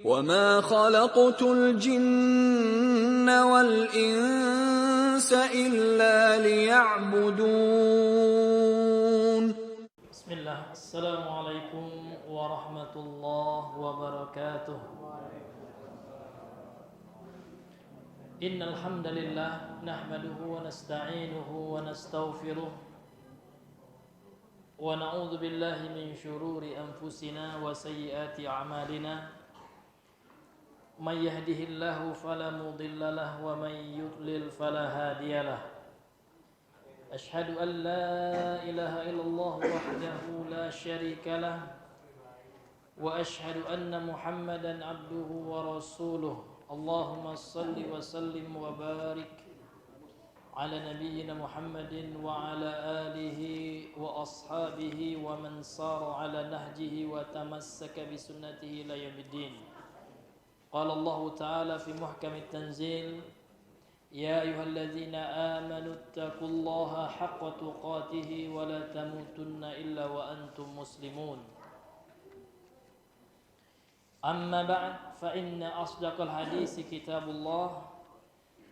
وما خلقت الجن والإنس إلا ليعبدون. بسم الله. السلام عليكم ورحمة الله وبركاته. إن الحمد لله نحمده ونستعينه ونستغفره ونعوذ بالله من شرور أنفسنا وسيئات أعمالنا. من يهده الله فلا مضل له ومن يضلل فلا هادي له. أشهد أن لا إله إلا الله وحده لا شريك له وأشهد أن محمدا عبده ورسوله. اللهم صل وسلم وبارك على نبينا محمد وعلى آله وأصحابه ومن صار على نهجه وتمسك بسنته إلى يوم الدين. قال الله تعالى في محكم التنزيل: يا أيها الذين آمنوا اتقوا الله حق تقاته ولا تموتن إلا وأنتم مسلمون. أما بعد فإن أصدق الحديث كتاب الله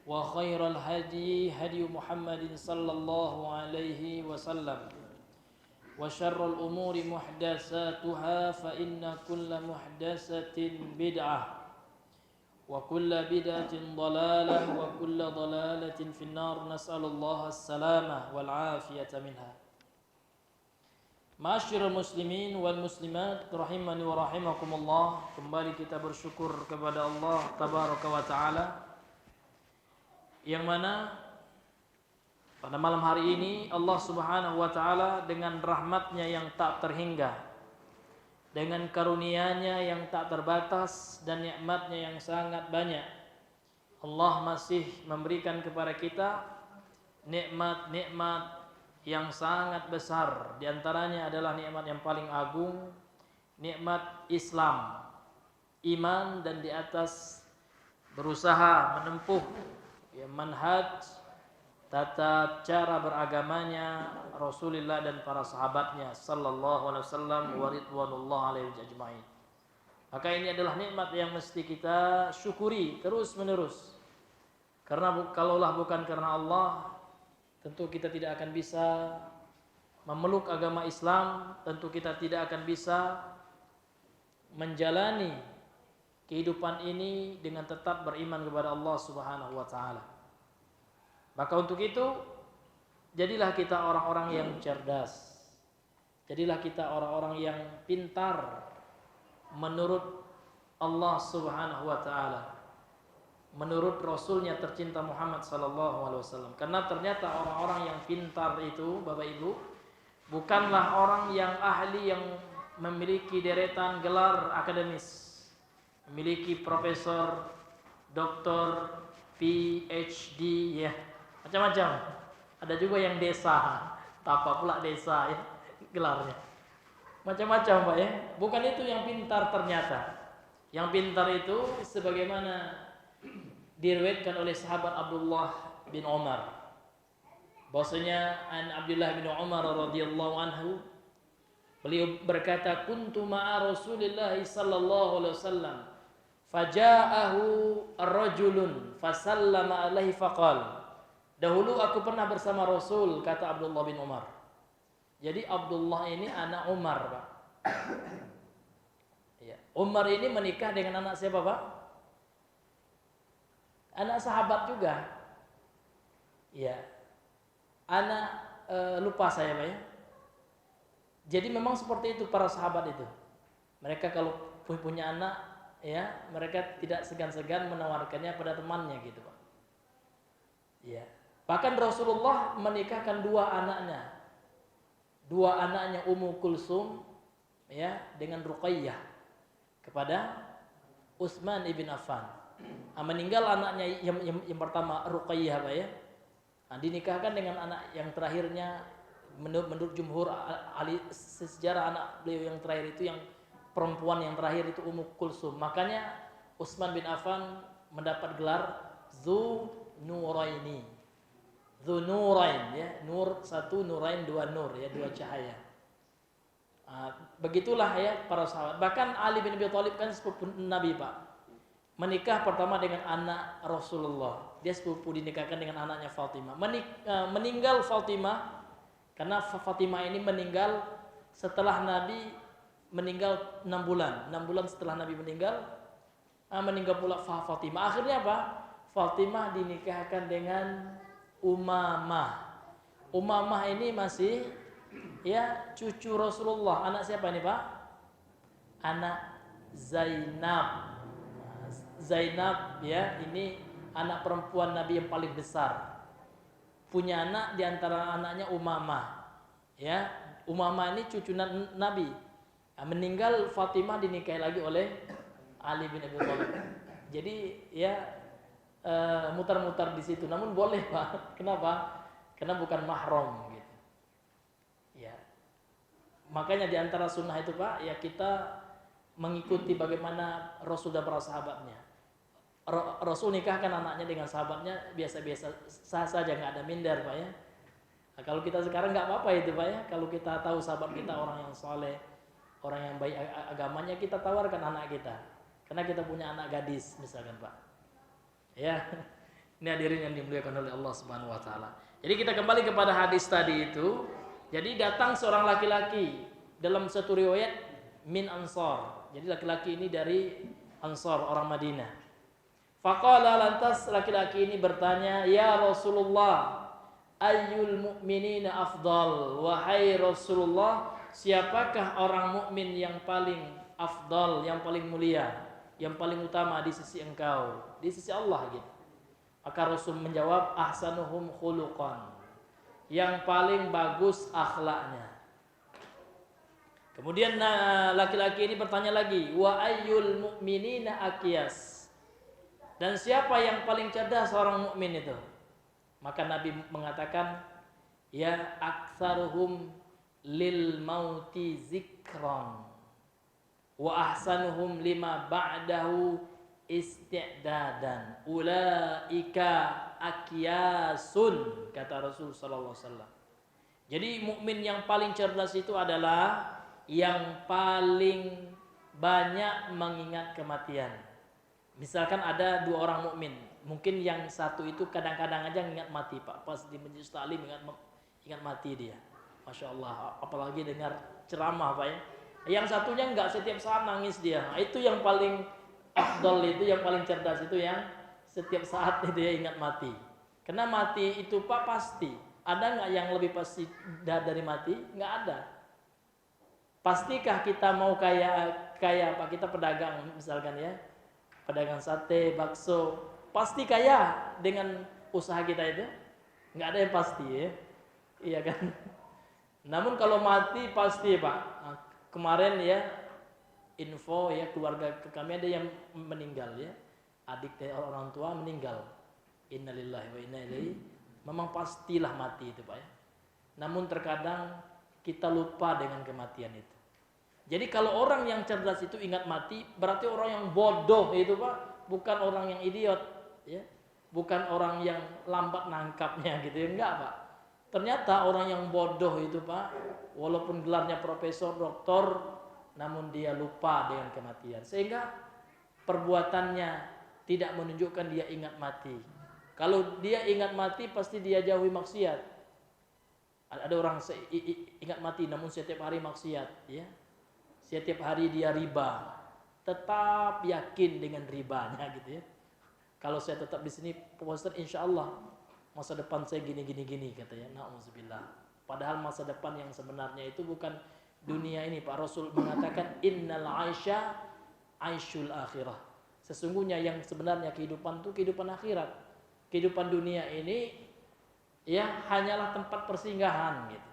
وخير الهدي هدي محمد صلى الله عليه وسلم وشر الأمور محدثاتها فإن كل محدثة بدعة وكل بدعة ضلالة وكل ضلالة في النار. نسأل الله السلامة والعافية منها. Ma'asyiral muslimin wal muslimat rahimani wa rahimakumullah. Kembali kita bersyukur kepada Allah tabaraka wa taala, yang mana pada malam hari ini Allah subhanahu wa taala dengan rahmatnya yang tak terhingga, dengan karunia-Nya yang tak terbatas dan nikmat-Nya yang sangat banyak, Allah masih memberikan kepada kita nikmat-nikmat yang sangat besar. Di antaranya adalah nikmat yang paling agung, nikmat Islam, iman, dan di atas berusaha menempuh manhaj, tata cara beragamanya Rasulullah dan para sahabatnya sallallahu alaihi wasallam wa ridwanullah alaihi ajma'in. Maka ini adalah nikmat yang mesti kita syukuri terus menerus. Karena kalaulah bukan karena Allah, tentu kita tidak akan bisa memeluk agama Islam, tentu kita tidak akan bisa menjalani kehidupan ini dengan tetap beriman kepada Allah Subhanahu wa taala. Maka untuk itu, jadilah kita orang-orang yang cerdas. Jadilah kita orang-orang yang pintar menurut Allah Subhanahu wa taala, menurut Rasulnya tercinta Muhammad sallallahu alaihi wasallam. Karena ternyata orang-orang yang pintar itu, Bapak Ibu, bukanlah orang yang ahli yang memiliki deretan gelar akademis, memiliki profesor, doktor, PhD, ya, macam-macam. Ada juga yang desa, apa pula desa ya gelarnya. Macam-macam, Pak ya. Bukan itu yang pintar ternyata. Yang pintar itu sebagaimana diriwayatkan oleh sahabat Abdullah bin Umar, bahwasanya an Abdullah bin Umar radhiyallahu anhu, beliau berkata, kuntu ma'a Rasulillah sallallahu alaihi wasallam faja'ahu ar-rajulun fasallama alaihi faqal. Dahulu aku pernah bersama Rasul, kata Abdullah bin Umar. Jadi Abdullah ini anak Umar, Pak. Ya. Umar ini menikah dengan anak siapa, Pak? Anak sahabat juga. Ya. Anak lupa saya, Pak ya. Jadi memang seperti itu para sahabat itu. Mereka kalau punya anak, ya, mereka tidak segan-segan menawarkannya pada temannya gitu, Pak. Ya. Bahkan Rasulullah menikahkan dua anaknya Ummu Kulsum, ya, dengan Ruqayyah kepada Utsman ibn Affan. Meninggal anaknya yang pertama Ruqayyah, Pak ya. Dinikahkan dengan anak yang terakhirnya, menurut jumhur ahli sejarah, anak beliau yang terakhir itu, yang perempuan yang terakhir itu Ummu Kulsum. Makanya Utsman bin Affan mendapat gelar Dzu Nuraini. Dzu Nurain, ya, nur satu, nurain dua nur, ya, dua cahaya. Begitulah ya para sahabat. Bahkan Ali bin Abi Thalib kan sepupu Nabi, Pak. Menikah pertama dengan anak Rasulullah. Dia sepupu dinikahkan dengan anaknya Fatimah. Meninggal Fatimah karena Fatimah ini meninggal setelah Nabi meninggal 6 bulan. 6 bulan setelah Nabi meninggal pula Fatimah. Akhirnya apa? Fatimah dinikahkan dengan Umamah. Umamah ini masih ya cucu Rasulullah. Anak siapa ini, Pak? Anak Zainab. Zainab ya, ini anak perempuan Nabi yang paling besar. Punya anak di antara anaknya Umamah. Ya, Umamah ini cucu Nabi. Meninggal Fatimah dinikahi lagi oleh Ali bin Abi Thalib. Jadi ya mutar-mutar di situ. Namun boleh, Pak. Kenapa? Karena bukan mahram gitu. Ya. Makanya di antara sunnah itu, Pak, ya kita mengikuti bagaimana Rasul dan para sahabatnya. Rasul nikahkan anaknya dengan sahabatnya biasa-biasa saja, nggak ada minder, Pak ya. Nah, kalau kita sekarang nggak apa-apa itu, Pak ya. Kalau kita tahu sahabat kita orang yang soleh, orang yang baik agamanya, kita tawarkan anak kita. Karena kita punya anak gadis misalkan, Pak. Ya. Ini hadirin yang dimuliakan oleh Allah Subhanahu wa taala. Jadi kita kembali kepada hadis tadi itu. Jadi datang seorang laki-laki dalam satu riwayat min Ansar. Jadi laki-laki ini dari Ansar, orang Madinah. Faqala, lantas laki-laki ini bertanya, "Ya Rasulullah, ayyul mu'minina afdal?" Wahai Rasulullah, siapakah orang mukmin yang paling afdal, yang paling mulia, yang paling utama di sisi engkau, di sisi Allah gitu. Maka Rasul menjawab, ahsanuhum khuluqan, yang paling bagus akhlaknya. Kemudian laki-laki ini bertanya lagi, wa ayyul mu'minina aqyas, dan siapa yang paling cerdas seorang mukmin itu? Maka Nabi mengatakan, ya aktsaruhum lil mauti zikran wa ahsanuhum lima ba'dahu isti'dadan ulaika aqyasun, kata Rasul sallallahu alaihi wasallam. Jadi mukmin yang paling cerdas itu adalah yang paling banyak mengingat kematian. Misalkan ada 2 orang mukmin, mungkin yang satu itu kadang-kadang aja ingat mati, Pak. Pas di majelis taklim ingat mati dia. Masya Allah, apalagi dengar ceramah, Pak ya. Yang satunya enggak, setiap saat nangis dia. Nah, itu yang paling afdal, itu yang paling cerdas, itu yang setiap saat dia ingat mati. Karena mati itu, Pak, pasti. Ada enggak yang lebih pasti dari mati? Enggak ada. Pastikah kita mau kayak Pak, kita pedagang misalkan ya, pedagang sate, bakso, pasti kaya dengan usaha kita itu? Nggak ada yang pasti ya, iya kan? Namun kalau mati pasti, Pak. Nah, kemarin ya info ya, keluarga kami ada yang meninggal ya, adik dari orang tua meninggal. Innalillahi wa inna ilaihi. Memang pastilah mati itu, Pak ya. Namun terkadang kita lupa dengan kematian itu. Jadi kalau orang yang cerdas itu ingat mati, berarti orang yang bodoh itu, Pak, bukan orang yang idiot, ya, bukan orang yang lambat nangkapnya gitu ya, enggak, Pak. Ternyata orang yang bodoh itu, Pak, walaupun gelarnya profesor, doktor, namun dia lupa dengan kematian, sehingga perbuatannya tidak menunjukkan dia ingat mati. Kalau dia ingat mati, pasti dia jauhi maksiat. Ada orang ingat mati, namun setiap hari maksiat, ya. Setiap hari dia riba, tetap yakin dengan ribanya gitu ya. Kalau saya tetap di sini, Ustaz, insya Allah masa depan saya gini katanya. Na'udzubillah. Padahal masa depan yang sebenarnya itu bukan dunia ini, Pak. Rasul mengatakan innal aisha aishul akhirah. Sesungguhnya yang sebenarnya kehidupan itu kehidupan akhirat. Kehidupan dunia ini ya hanyalah tempat persinggahan gitu.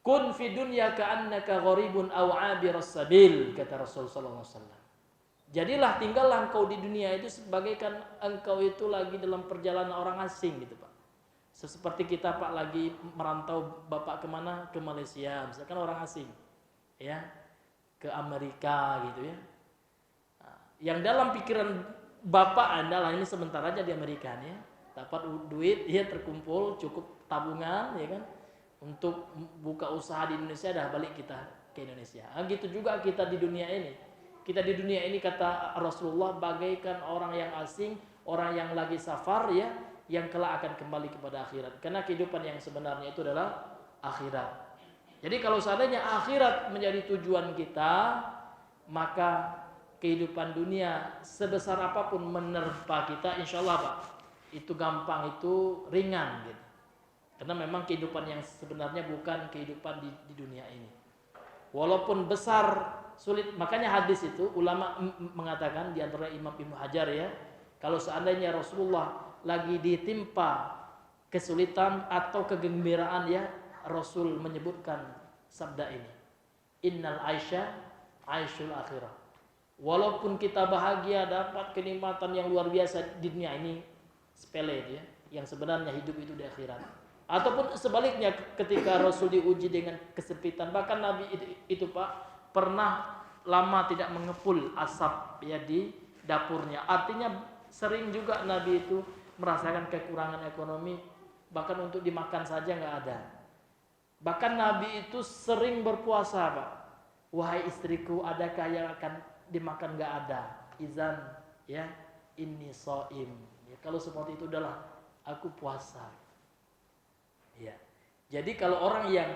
Kun fi dunya ka'annaka gharibun aw 'abiras sabil, kata Rasul sallallahu alaihi wasallam. Jadilah, tinggallah engkau di dunia itu sebagaikan engkau itu lagi dalam perjalanan orang asing gitu, Pak. Seperti kita, Pak, lagi merantau, Bapak kemana? Ke Malaysia, misalkan orang asing, ya, ke Amerika gitu ya. Nah, yang dalam pikiran Bapak adalah ini sebentar aja di Amerika ya, dapat duit, ya terkumpul cukup tabungan, ya kan, untuk buka usaha di Indonesia, dah balik kita ke Indonesia. Gitu juga kita di dunia ini. Kita di dunia ini kata Rasulullah bagaikan orang yang asing, orang yang lagi safar ya, yang kelak akan kembali kepada akhirat. Karena kehidupan yang sebenarnya itu adalah akhirat. Jadi kalau seandainya akhirat menjadi tujuan kita, maka kehidupan dunia sebesar apapun menerpa kita, insya Allah Pak, itu gampang, itu ringan gitu. Karena memang kehidupan yang sebenarnya bukan kehidupan di dunia ini. Walaupun besar, sulit. Makanya hadis itu ulama mengatakan, di antara Imam Ibnu Hajar ya, kalau seandainya Rasulullah lagi ditimpa kesulitan atau kegembiraan ya, Rasul menyebutkan sabda ini, innal aisha aishul akhirah. Walaupun kita bahagia dapat kenikmatan yang luar biasa di dunia ini, sepele ya, yang sebenarnya hidup itu di akhirat. Ataupun sebaliknya, ketika Rasul diuji dengan kesempitan, bahkan Nabi itu Pak pernah lama tidak mengepul asap ya di dapurnya. Artinya sering juga Nabi itu merasakan kekurangan ekonomi, bahkan untuk dimakan saja nggak ada. Bahkan Nabi itu sering berpuasa Pak. Wahai istriku, adakah yang akan dimakan? Nggak ada. Izan ya, inni shaim. Ya, kalau seperti itu adalah aku puasa. Ya. Jadi kalau orang yang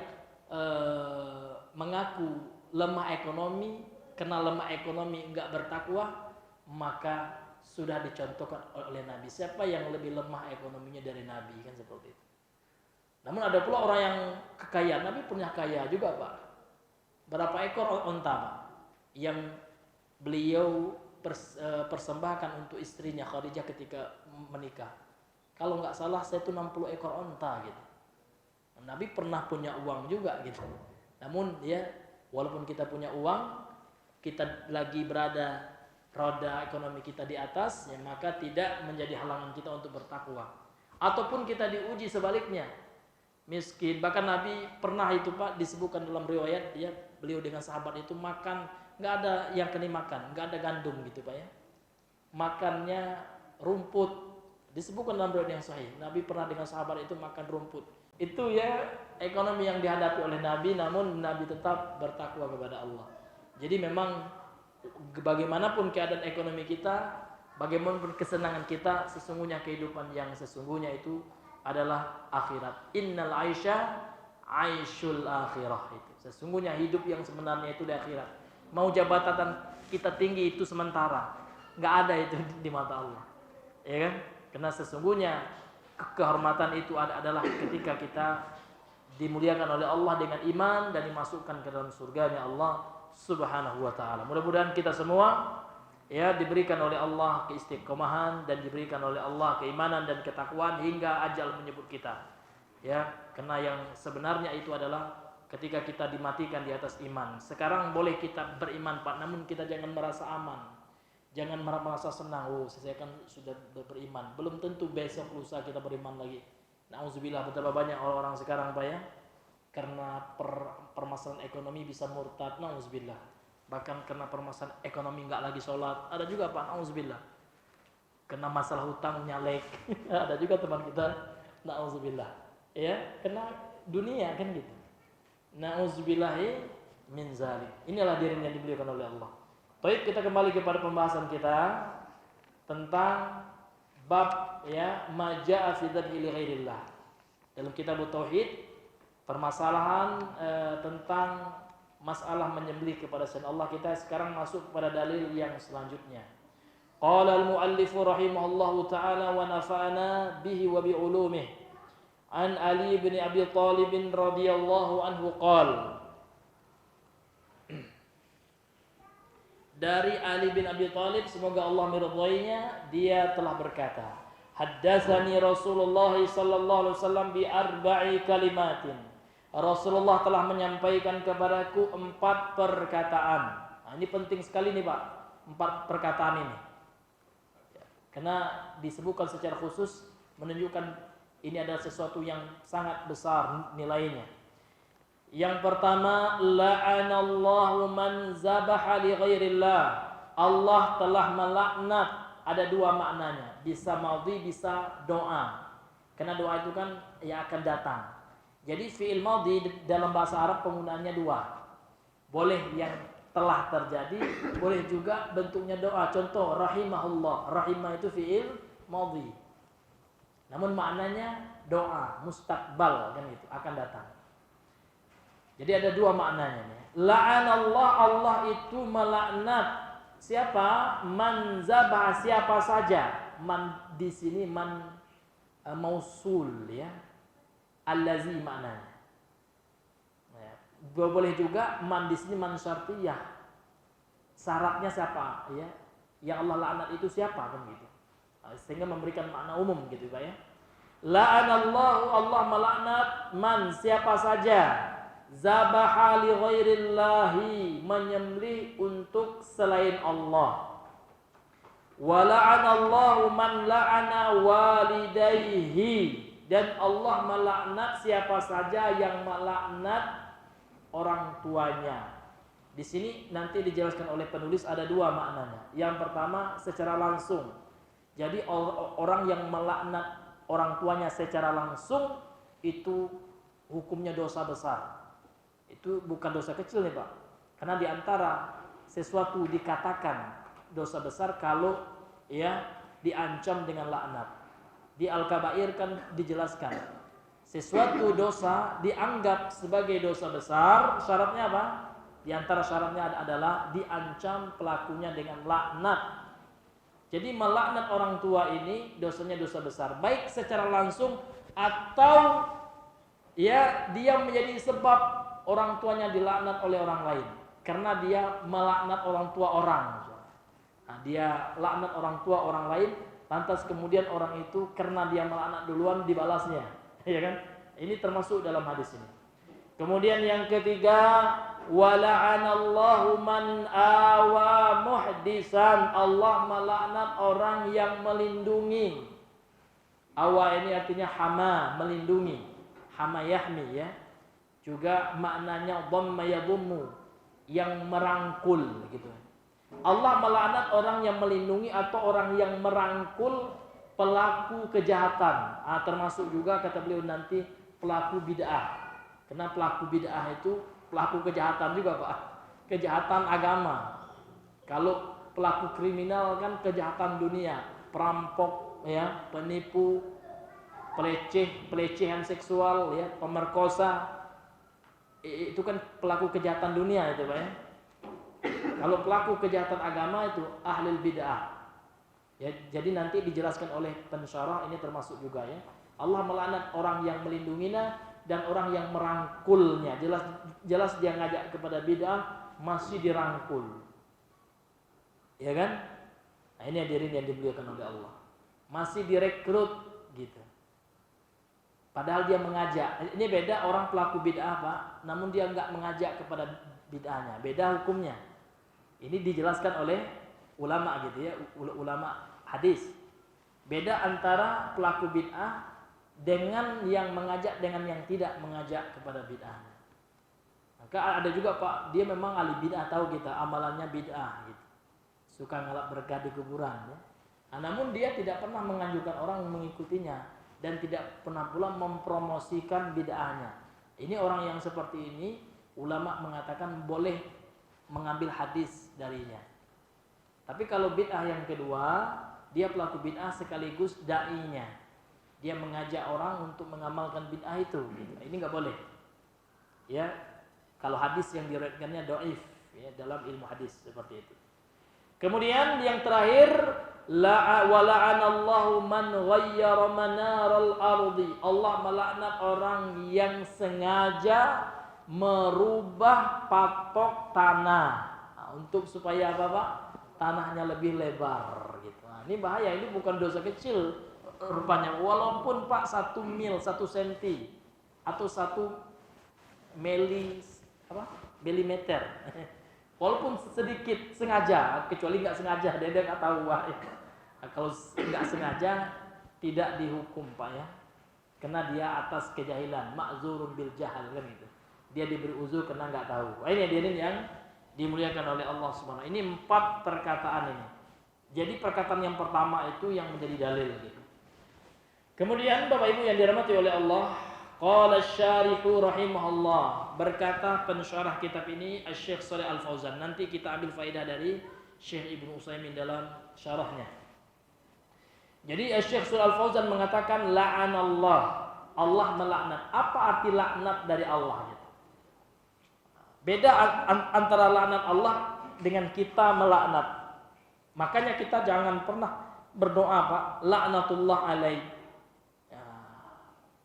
mengaku lemah ekonomi, kena lemah ekonomi enggak bertakwa, maka sudah dicontohkan oleh Nabi. Siapa yang lebih lemah ekonominya dari Nabi, kan seperti itu. Namun ada pula orang yang kekayaan. Nabi punya kaya juga Pak. Berapa ekor onta Pak yang beliau persembahkan untuk istrinya Khadijah ketika menikah. Kalau nggak salah saya itu 60 ekor onta gitu. Nabi pernah punya uang juga gitu. Namun ya, walaupun kita punya uang, kita lagi berada roda ekonomi kita di atas, ya maka tidak menjadi halangan kita untuk bertakwa. Ataupun kita diuji sebaliknya, miskin. Bahkan Nabi pernah itu Pak disebutkan dalam riwayat, ya beliau dengan sahabat itu makan nggak ada yang kena makan, nggak ada gandum gitu Pak ya. Makannya rumput. Disebutkan dalam riwayat yang sahih. Nabi pernah dengan sahabat itu makan rumput. Itu ya ekonomi yang dihadapi oleh Nabi, namun Nabi tetap bertakwa kepada Allah. Jadi memang bagaimanapun keadaan ekonomi kita, bagaimanapun kesenangan kita, sesungguhnya kehidupan yang sesungguhnya itu adalah akhirat. Innal aisha aishul akhirah. Itu sesungguhnya hidup yang sebenarnya itu di akhirat. Mau jabatan kita tinggi itu sementara, nggak ada itu di mata Allah, ya kan? Karena sesungguhnya kehormatan itu adalah ketika kita dimuliakan oleh Allah dengan iman dan dimasukkan ke dalam surganya Allah Subhanahu wa taala. Mudah-mudahan kita semua ya diberikan oleh Allah keistiqomahan dan diberikan oleh Allah keimanan dan ketakwaan hingga ajal menyebut kita. Ya, karena yang sebenarnya itu adalah ketika kita dimatikan di atas iman. Sekarang boleh kita beriman Pak, namun kita jangan merasa aman. Jangan merasa senang, oh saya kan sudah beriman. Belum tentu besok lusa kita beriman lagi. Nauzubillah, betapa banyak orang-orang sekarang Pak ya, karena permasalahan ekonomi bisa murtad, nauzubillah. Bahkan karena permasalahan ekonomi nggak lagi sholat, ada juga Pak, nauzubillah. Kena masalah hutang nyalek, ada juga teman kita, nauzubillah. Ya, kena dunia kan gitu. Nauzubillahi min zalik. Inilah dirinya yang diberikan oleh Allah. Baik, kita kembali kepada pembahasan kita tentang bab ya maja'a fi dzabhi li ghairillah. Dalam kitab tauhid permasalahan tentang masalah menyembelih kepada selain Allah. Kita sekarang masuk pada dalil yang selanjutnya. Qala al-muallif rahimahullahu taala wa nafa'ana bihi wa bi ulumihi. An Ali bin Abi Thalib radhiyallahu anhu qala, dari Ali bin Abi Thalib, semoga Allah meridhoinya, dia telah berkata, haddatsani Rasulullah sallallahu alaihi wasallam bi arba'i kalimatin. Rasulullah telah menyampaikan kepadaku 4 perkataan. Nah, ini penting sekali nih Pak, 4 perkataan ini. Karena disebutkan secara khusus menunjukkan ini adalah sesuatu yang sangat besar nilainya. Yang pertama, la'anallahu man zabaha li ghairillah. Allah telah melaknat. Ada 2 maknanya, bisa madhi, bisa doa. Karena doa itu kan yang akan datang. Jadi fi'il madhi dalam bahasa Arab penggunaannya 2. Boleh yang telah terjadi, boleh juga bentuknya doa. Contoh rahimahullah. Rahimah itu fi'il madhi. Namun maknanya doa, mustaqbal kan gitu, akan datang. Jadi ada dua maknanya nih. La'anallah, Allah itu melaknat siapa? Man zabah, siapa saja. Man di sini man mausul ya. Allazi maknanya. Boleh juga man di sini man syartiyah. Syaratnya siapa ya? Yang Allah laknat itu siapa kan gitu. Sehingga memberikan makna umum gitu Pak ya. La'anallahu, Allah melaknat man siapa saja zabaha li ghairillahi, menyembelih untuk selain Allah. Wa la'anallahu man la'ana walidayhi, dan Allah melaknat siapa saja yang melaknat orang tuanya. Di sini nanti dijelaskan oleh penulis ada dua maknanya. Yang pertama secara langsung. Jadi orang yang melaknat orang tuanya secara langsung itu hukumnya dosa besar. Itu bukan dosa kecil nih Pak. Karena di antara sesuatu dikatakan dosa besar kalau ya diancam dengan laknat. Di Al-Kabair kan dijelaskan. Sesuatu dosa dianggap sebagai dosa besar, syaratnya apa? Di antara syaratnya adalah diancam pelakunya dengan laknat. Jadi melaknat orang tua ini dosanya dosa besar, baik secara langsung atau ya dia menjadi sebab orang tuanya dilaknat oleh orang lain karena dia melaknat orang tua orang. Nah, dia laknat orang tua orang lain, lantas kemudian orang itu karena dia melaknat duluan dibalasnya. Ya kan? Ini termasuk dalam hadis ini. Kemudian yang ketiga, wala'anallahu man awa muhdisan, Allah melaknat orang yang melindungi. Awa ini artinya hama, melindungi. Hama yahmi ya. Juga maknanya dhamma yadhummu, yang merangkul gitu. Allah melaknat orang yang melindungi atau orang yang merangkul pelaku kejahatan, termasuk juga kata beliau nanti pelaku bid'ah. Karena pelaku bid'ah itu pelaku kejahatan juga Pak, kejahatan agama. Kalau pelaku kriminal kan kejahatan dunia, perampok, ya, penipu, pelecehan seksual, ya, pemerkosa, itu kan pelaku kejahatan dunia itu Pak ya. Kalau pelaku kejahatan agama itu ahlul bid'ah. Ya, jadi nanti dijelaskan oleh pensyarah ini termasuk juga ya. Allah melaknat orang yang melindunginya dan orang yang merangkulnya. Jelas dia ngajak kepada bid'ah masih dirangkul. Ya kan? Nah, ini hadirin yang dimuliakan oleh Allah. Masih direkrut gitu. Padahal dia mengajak. Ini beda orang pelaku bid'ah Pak, namun dia enggak mengajak kepada bid'ahnya. Beda hukumnya. Ini dijelaskan oleh ulama gitu ya, ulama hadis. Beda antara pelaku bid'ah dengan yang mengajak dengan yang tidak mengajak kepada bid'ah. Maka ada juga Pak, dia memang ahli bid'ah, tahu kita amalannya bid'ah gitu. Suka ngalap berkah di kuburan ya. Nah, namun dia tidak pernah menganjurkan orang mengikutinya dan tidak pernah pula mempromosikan bid'ahnya. Ini orang yang seperti ini ulama mengatakan boleh mengambil hadis darinya. Tapi kalau bid'ah yang kedua, dia pelaku bid'ah sekaligus da'inya. Dia mengajak orang untuk mengamalkan bid'ah itu. Gitu. Ini nggak boleh. Ya, kalau hadis yang diriwayatkannya dhaif ya, dalam ilmu hadis seperti itu. Kemudian yang terakhir, wala'anallahu man ghayyara manaral ardi. Allah melaknat orang yang sengaja merubah patok tanah. Nah, untuk supaya apa Pak? Tanahnya lebih lebar gitu. Nah, ini bahaya, ini bukan dosa kecil rupanya. Walaupun Pak 1 mil 1 senti atau 1 milimeter. Walaupun sedikit sengaja, kecuali nggak sengaja, dia nggak tahu Pak. Nah, kalau nggak sengaja tidak dihukum Pak ya. Karena dia atas kejahilan, ma'zurun bil jahal kan gitu. Dia diberi uzur karena nggak tahu. Ini hadirin yang dimuliakan oleh Allah Subhanahu. Ini 4 perkataan ini. Jadi perkataan yang pertama itu yang menjadi dalil gitu. Kemudian Bapak Ibu yang dirahmati oleh Allah, Qala asy-syarihu rahimahullah, berkata pensyarah kitab ini Asy-Syaikh Shalih Al-Fauzan. Nanti kita ambil faedah dari Syekh Ibnu Utsaimin dalam syarahnya. Jadi Asy-Syaikh Shalih Al-Fauzan mengatakan la'anallah, Allah melaknat. Apa arti laknat dari Allah gitu? Beda antara laknat Allah dengan kita melaknat. Makanya kita jangan pernah berdoa Pak, laknatullah alaih. Ya,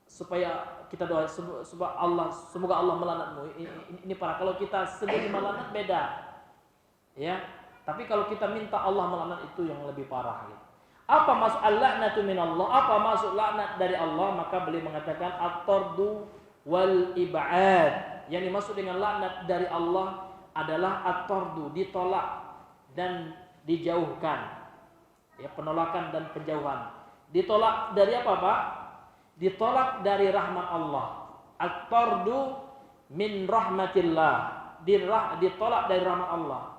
supaya kita doa semoga Allah melaknatmu. Ini para kalau kita sendiri melaknat beda. Ya. Tapi kalau kita minta Allah melaknat itu yang lebih parah gitu. Apa maksud al-laknatu minallah? Apa maksud laknat dari Allah? Maka beliau mengatakan at-tardu wal ib'ad. Yang dimaksud dengan laknat dari Allah adalah at-tardu, ditolak dan dijauhkan. Ya, penolakan dan penjauhan. Ditolak dari apa, Pak? Ditolak dari rahmat Allah. At-tardu min rahmatillah. Ditolak dari rahmat Allah.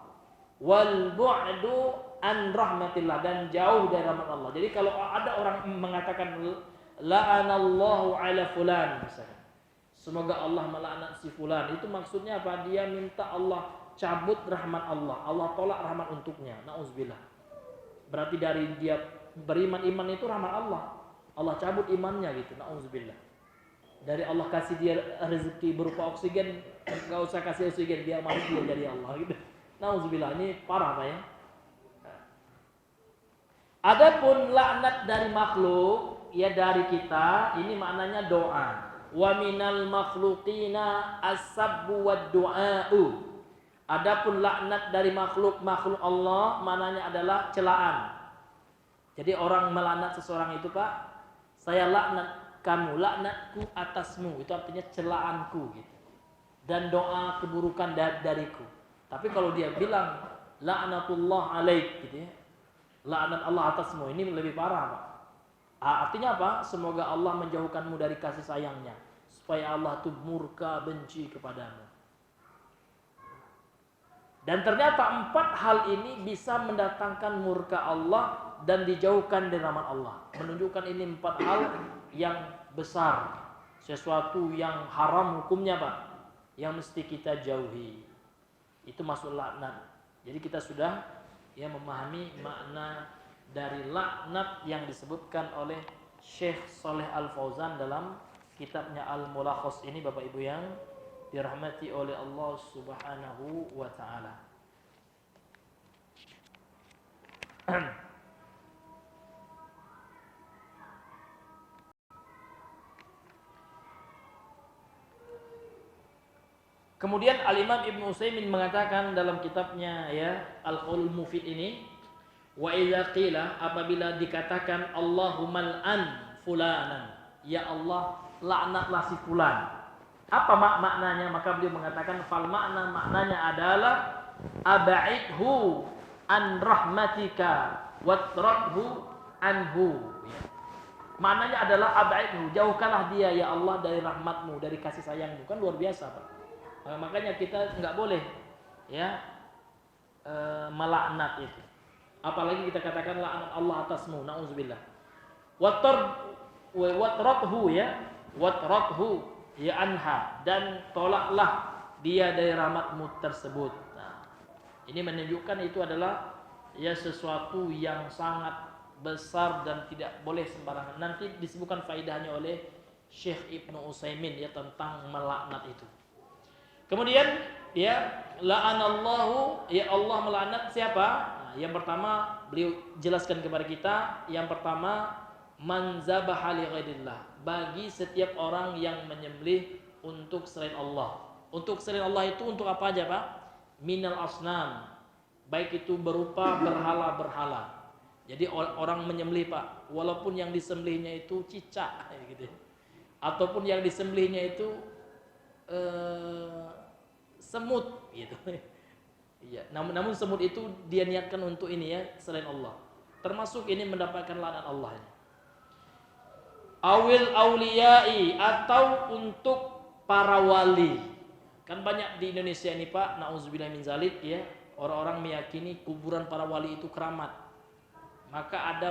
Wal bu'du an rahmatillah, dan jauh dari rahmat Allah. Jadi kalau ada orang mengatakan la'anallahu ala fulan misalnya, semoga Allah melaknat si fulan, itu maksudnya apa? Dia minta Allah cabut rahmat Allah, Allah tolak rahmat untuknya. Nauzubillah. Berarti dari dia beriman, iman itu rahmat Allah, Allah cabut imannya gitu. Nauzubillah. Dari Allah kasih dia rezeki berupa oksigen, enggak usah kasih oksigen, dia mati dia dari Allah gitu. Nauzubillah, ini parah Pak ya. Adapun laknat dari makhluk, ya dari kita, ini maknanya doa. Wa minal makhluqina as-sabbu wad du'a'u. Adapun laknat dari makhluk Allah, maknanya adalah celaan. Jadi orang melaknat seseorang itu, Pak, saya laknat kamu, laknatku atasmu, itu artinya celaanku gitu. Dan doa keburukan dariku. Tapi kalau dia bilang laknatullah alaik gitu ya, laknat Allah atasmu, ini lebih parah Pak. Artinya apa? Semoga Allah menjauhkanmu dari kasih sayangnya, supaya Allah tuh murka, benci kepadamu. Dan ternyata 4 hal ini bisa mendatangkan murka Allah dan dijauhkan dari rahmat Allah. Menunjukkan ini 4 hal yang besar, sesuatu yang haram hukumnya Pak, yang mesti kita jauhi. Itu masuk laknat. Jadi kita sudah ya memahami makna dari laknat yang disebutkan oleh Syekh Shalih Al-Fauzan dalam kitabnya Al-Mulakhas ini, Bapak Ibu yang dirahmati oleh Allah Subhanahu wa taala. Kemudian Al-Imam Ibnu Utsaimin mengatakan dalam kitabnya ya Al-Qaul Mufid ini, wa idza qila, apabila dikatakan Allahumma an fulanan, ya Allah laknatlah si fulan. Apa maknanya? Maka beliau mengatakan fal maknanya adalah ab'idhu an rahmatika watradhu anhu. Ya. Maknanya adalah ab'idhu, jauhkanlah dia ya Allah dari rahmatmu, dari kasih sayangmu. Kan luar biasa Pak. Makanya kita nggak boleh ya melaknat itu. Apalagi kita katakan laknat Allah atasmu, nauzubillah. Watradhu ya anha, dan tolaklah dia dari rahmatmu tersebut. Nah, ini menunjukkan itu adalah ya sesuatu yang sangat besar dan tidak boleh sembarangan. Nanti disebutkan faedahnya oleh Syekh Ibnu Utsaimin ya tentang melaknat itu. Kemudian ya la'anallahu, ya Allah melaknat siapa? Nah, yang pertama beliau jelaskan kepada kita, yang pertama man zabaha li ghairillah, bagi setiap orang yang menyembelih untuk selain Allah. Untuk selain Allah itu untuk apa aja, Pak? Minal asnam, baik itu berupa berhala-berhala. Jadi orang menyembelih, Pak, walaupun yang disembelihnya itu cicak gitu. Ataupun yang disembelihnya itu semut gitu. Iya, namun semut itu dia niatkan untuk ini ya selain Allah. Termasuk ini mendapatkan laknat Allah. Awil auliyai, atau untuk para wali. Kan banyak di Indonesia ini Pak, nauzubillah min zalik ya, orang-orang meyakini kuburan para wali itu keramat. Maka ada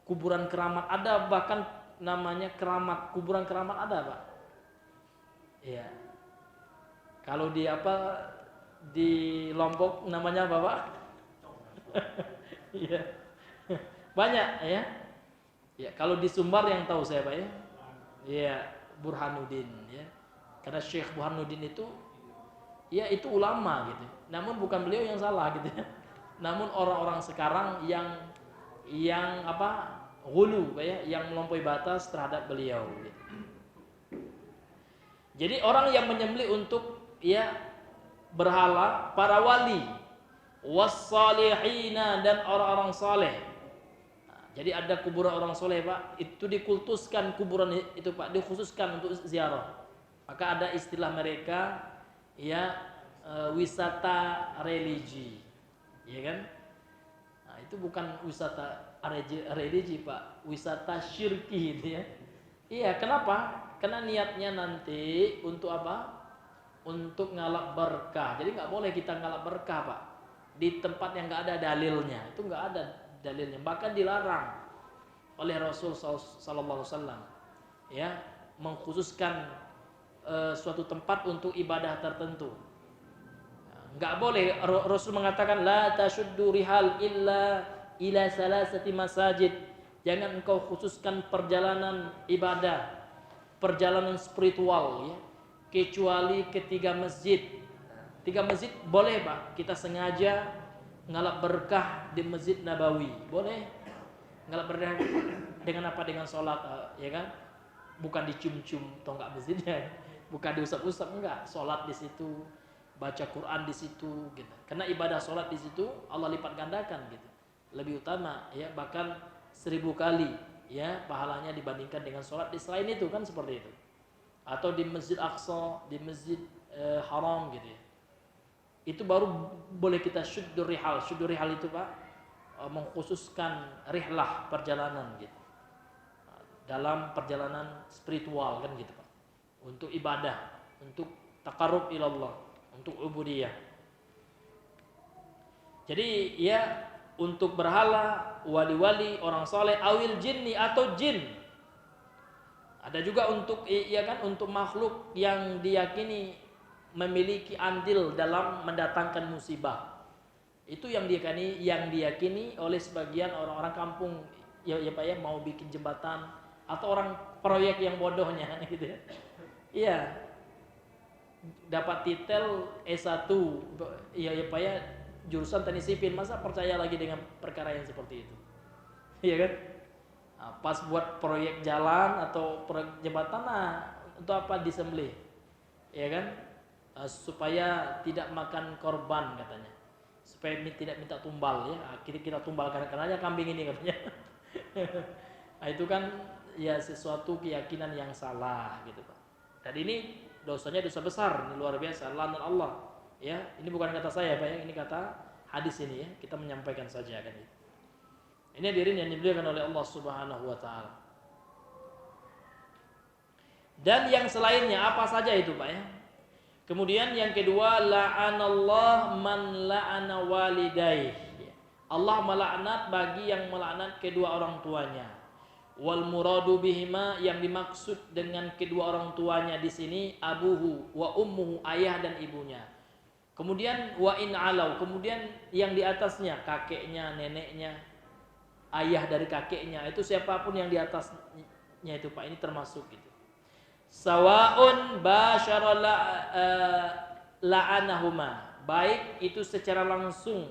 kuburan keramat, ada bahkan namanya keramat, kuburan keramat ada Pak. Iya. Kalau di apa di Lombok namanya apa Pak? Iya. Banyak ya. Ya, kalau di Sumbar yang tahu saya Pak ya. Iya, Burhanuddin ya. Karena Syekh Burhanuddin itu ya itu ulama gitu. Namun bukan beliau yang salah gitu ya. Namun orang-orang sekarang yang apa? Ghulu ya, yang melampaui batas terhadap beliau gitu. Jadi orang yang menyembelih untuk ya berhala, para wali, wassalihina dan orang-orang saleh. Jadi ada kuburan orang soleh Pak, itu dikultuskan kuburan itu Pak, dikhususkan untuk ziarah. Maka ada istilah mereka ya wisata religi, ya kan? Nah, itu bukan wisata religi Pak, wisata syirki gitu ya. Iya, kenapa? Karena niatnya nanti untuk apa? Untuk ngalap berkah. Jadi nggak boleh kita ngalap berkah Pak di tempat yang nggak ada dalilnya. Itu nggak ada dalilnya, bahkan dilarang oleh Rasul sallallahu alaihi wasallam ya, mengkhususkan suatu tempat untuk ibadah tertentu. Nggak boleh. Rasul mengatakan la tasyuddu rihal illa ila salasati masajid. Jangan engkau khususkan perjalanan ibadah, perjalanan spiritual ya, kecuali ketiga masjid. Tiga masjid boleh Pak, kita sengaja ngalap berkah di Masjid Nabawi, boleh ngalap berkah dengan apa? Dengan sholat ya kan, bukan dicium-cium tonggak masjidnya, bukan diusap-usap, enggak, sholat di situ, baca Quran di situ gitu. Karena ibadah sholat di situ Allah lipat gandakan gitu, lebih utama ya, bahkan 1000 kali ya pahalanya dibandingkan dengan sholat di selain itu kan, seperti itu. Atau di Masjid Aqsa, di Masjid Haram gitu ya, itu baru boleh kita syuddur rihal. Syuddur rihal itu Pak mengkhususkan rihlah, perjalanan gitu, dalam perjalanan spiritual kan gitu Pak, untuk ibadah, untuk taqarrub ilallah, untuk ubudiyah. Jadi ya untuk berhala, wali-wali, orang soleh, awil jinni atau jin. Ada juga untuk ya kan, untuk makhluk yang diyakini memiliki andil dalam mendatangkan musibah. Itu yang diyakini oleh sebagian orang-orang kampung ya Pak ya, mau bikin jembatan atau orang proyek yang bodohnya gitu ya. Iya. Dapat titel S1 ya Pak ya, jurusan teknik sipil, masa percaya lagi dengan perkara yang seperti itu. Iya kan? Nah, pas buat proyek jalan atau proyek jembatan, nah untuk apa disembelih? Ya kan? Supaya tidak makan korban katanya, supaya tidak minta tumbal ya, kita tumbalkan karena kambing ini katanya. Nah, itu kan ya sesuatu keyakinan yang salah gitu Pak. Dan ini dosanya dosa besar, ini luar biasa, laknat Allah ya. Ini bukan kata saya Pak ya, ini kata hadis ini ya, kita menyampaikan saja kan itu. Ini hadirin yang dimuliakan oleh Allah Subhanahu wa taala. Dan yang selainnya apa saja itu Pak ya. Kemudian yang kedua, la'anallah man la'ana walidaih. Allah melaknat bagi yang melaknat kedua orang tuanya. Wal muradu bihima, yang dimaksud dengan kedua orang tuanya di sini abuhu wa ummuhu, ayah dan ibunya. Kemudian wa in alau, kemudian yang di atasnya kakeknya, neneknya, ayah dari kakeknya, itu siapapun yang di atasnya itu Pak, ini termasuk gitu. Sawaun basyara la'anahuma, baik itu secara langsung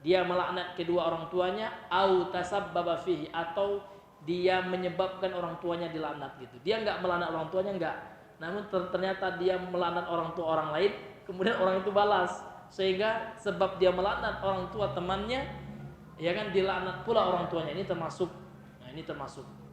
dia melaknat kedua orang tuanya, au tasabbaba fihi, atau dia menyebabkan orang tuanya dilaknat gitu. Dia enggak melaknat orang tuanya, enggak, namun ternyata dia melaknat orang tua orang lain, kemudian orang itu balas, sehingga sebab dia melaknat orang tua temannya ya kan, dilaknat pula orang tuanya. Ini termasuk. Nah, ini termasuk